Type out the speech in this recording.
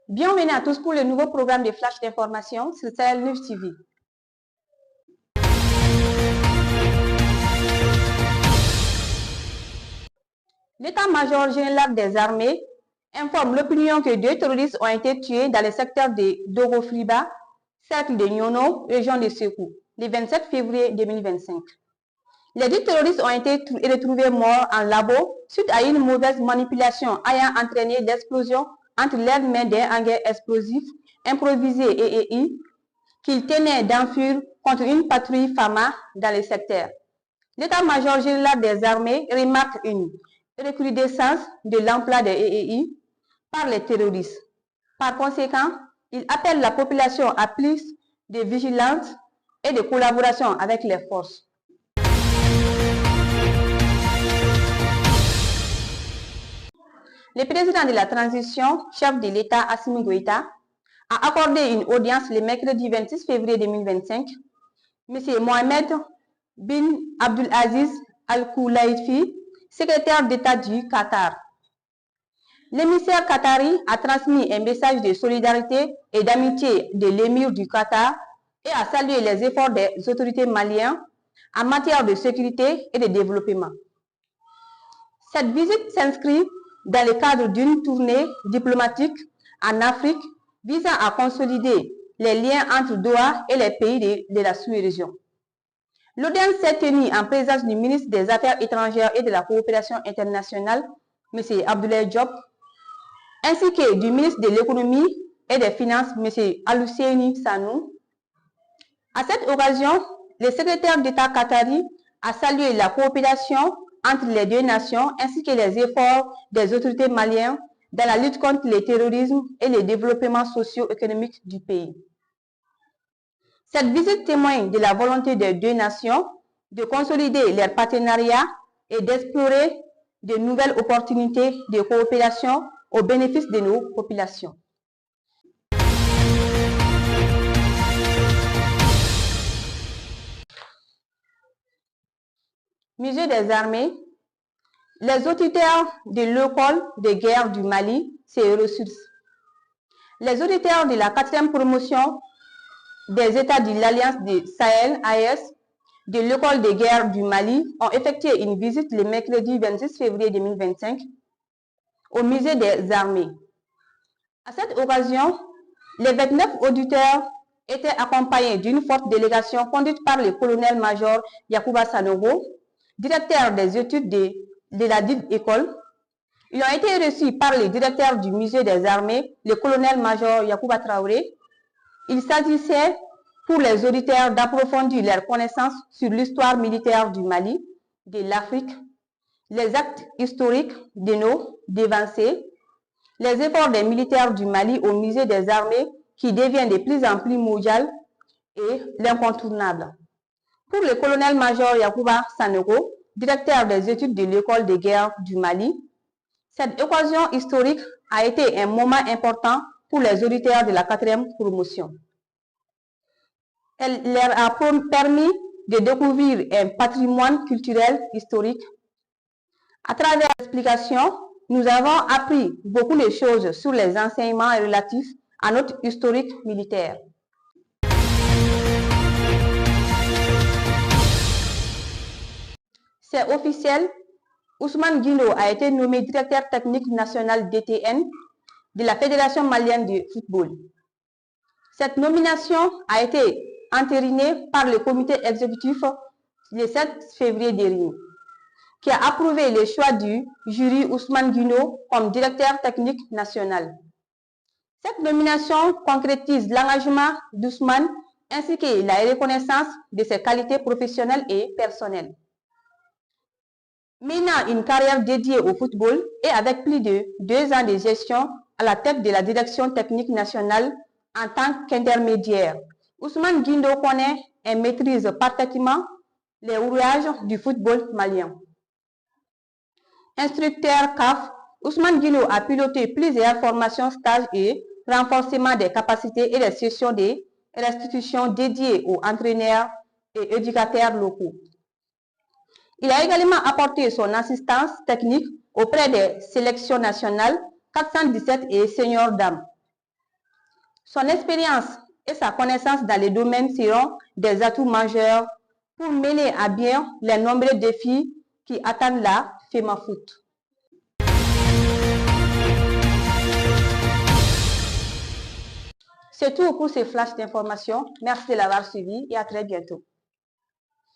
Bienvenue à tous pour le nouveau programme de flash d'information sur Sahel News TV. L'état-major général des armées informe l'opinion que 2 terroristes ont été tués dans le secteur de Dogofliba, cercle de Nyono, région de Sekou, le 27 février 2025. Les 2 terroristes ont été retrouvés morts en labo suite à une mauvaise manipulation ayant entraîné l'explosion entre leurs mains d'un hangar explosif improvisé EEI qu'ils tenaient d'enfuir contre une patrouille FAMA dans le secteur. L'état-major général des armées remarque une recrudescence de l'emploi des EEI par les terroristes. Par conséquent, il appelle la population à plus de vigilance et de collaboration avec les forces. Le président de la transition, chef de l'État Assimi Goïta, a accordé une audience le mercredi 26 février 2025. M. Mohamed bin Abdulaziz Al-Khoulaifi, secrétaire d'État du Qatar. L'émissaire qatari a transmis un message de solidarité et d'amitié de l'émir du Qatar et a salué les efforts des autorités maliennes en matière de sécurité et de développement. Cette visite s'inscrit dans le cadre d'une tournée diplomatique en Afrique visant à consolider les liens entre Doha et les pays de la sous-région. L'audience s'est tenue en présence du ministre des Affaires étrangères et de la coopération internationale, M. Abdoulaye Diop, ainsi que du ministre de l'économie et des finances, M. Al-Husseini Sanou. À cette occasion, le secrétaire d'État qatari a salué la coopération entre les 2 nations ainsi que les efforts des autorités maliennes dans la lutte contre le terrorisme et le développement socio-économique du pays. Cette visite témoigne de la volonté des 2 nations de consolider leur partenariat et d'explorer de nouvelles opportunités de coopération au bénéfice de nos populations. Musée des armées, les auditeurs de l'école de guerre du Mali, ses ressources. Les auditeurs de la 4e promotion des États de l'Alliance de Sahel, AES, de l'école de guerre du Mali ont effectué une visite le mercredi 26 février 2025 au musée des armées. À cette occasion, les 29 auditeurs étaient accompagnés d'une forte délégation conduite par le colonel-major Yacouba Sanogo, directeur des études de la dite école. Ils ont été reçus par le directeur du musée des armées, le colonel-major Yacouba Traoré. Il s'agissait pour les auditeurs d'approfondir leurs connaissances sur l'histoire militaire du Mali, de l'Afrique, les actes historiques de nos dévancés, les efforts des militaires du Mali au musée des armées qui devient de plus en plus mondial et l'incontournable. Pour le colonel-major Yacouba Sanogo, directeur des études de l'école de guerre du Mali, cette occasion historique a été un moment important pour les auditeurs de la 4e promotion. Elle leur a permis de découvrir un patrimoine culturel historique. À travers l'explication, nous avons appris beaucoup de choses sur les enseignements relatifs à notre historique militaire. C'est officiel, Ousmane Guino a été nommé directeur technique national DTN de la Fédération malienne de football. Cette nomination a été entérinée par le comité exécutif le 7 février dernier, qui a approuvé le choix du jury Ousmane Guino comme directeur technique national. Cette nomination concrétise l'engagement d'Ousmane ainsi que la reconnaissance de ses qualités professionnelles et personnelles. Menant une carrière dédiée au football et avec plus de 2 ans de gestion à la tête de la direction technique nationale en tant qu'intermédiaire, Ousmane Guino connaît et maîtrise parfaitement les rouages du football malien. Instructeur CAF, Ousmane Guino a piloté plusieurs formations, stages et renforcement des capacités et des sessions de restitution dédiées aux entraîneurs et éducateurs locaux. Il a également apporté son assistance technique auprès des sélections nationales 417 et seniors dames. Son expérience et sa connaissance dans les domaines seront des atouts majeurs pour mener à bien les nombreux défis qui attendent la FEMAFOOT. C'est tout pour ce flash d'information. Merci de l'avoir suivi et à très bientôt.